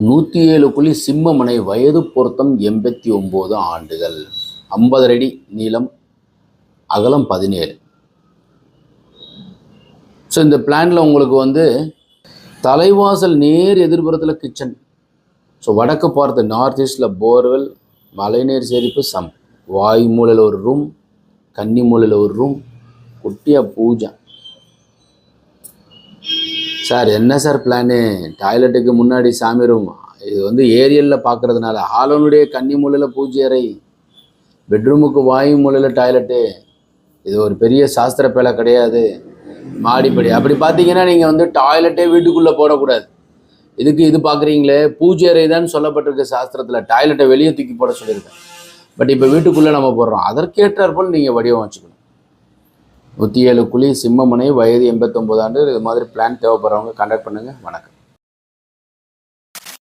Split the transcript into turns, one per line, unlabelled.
107 குழி சிம்மமனை, வயது பொருத்தம் 89 ஆண்டுகள், 50 அடி நீளம், அகலம் 17. ஸோ இந்த பிளானில் உங்களுக்கு தலைவாசல் நேர் எதிர்புறத்தில் கிச்சன். ஸோ வடக்கு பார்த்து நார்த் ஈஸ்டில் போர்வெல், மழைநீர் சேரிப்பு, வாயு மூலையில் ஒரு ரூம், கன்னி மூலையில் ஒரு ரூம், குட்டியாக பூஜை. சார் என்ன சார் பிளானு? டாய்லெட்டுக்கு முன்னாடி சாமி ரூம். இது ஏரியலில் பார்க்குறதுனால ஹாலனுடைய கன்னி மூலையில் பூஜை அறை, பெட்ரூமுக்கு வாயு மூலையில் டாய்லெட்டு. இது ஒரு பெரிய சாஸ்திர பேலை கிடையாது. மாடிப்படி அப்படி பார்த்தீங்கன்னா நீங்கள் டாய்லெட்டே வீட்டுக்குள்ளே போடக்கூடாது. இது பார்க்குறீங்களே, பூஜை அறை தான் சொல்லப்பட்டிருக்க சாஸ்திரத்தில். டாய்லெட்டை வெளியே தூக்கி போட சொல்லியிருக்கேன். பட் இப்போ வீட்டுக்குள்ளே நம்ம போடுறோம். அதற்கேற்றாற்போல் நீங்கள் வடிவம் வச்சுக்கணும். 107 குழி சிம்மமனை, வயது 89 ஆண்டு. இது மாதிரி பிளான் தேவைப்படுறவங்க கான்டாக்ட் பண்ணுங்கள். வணக்கம்.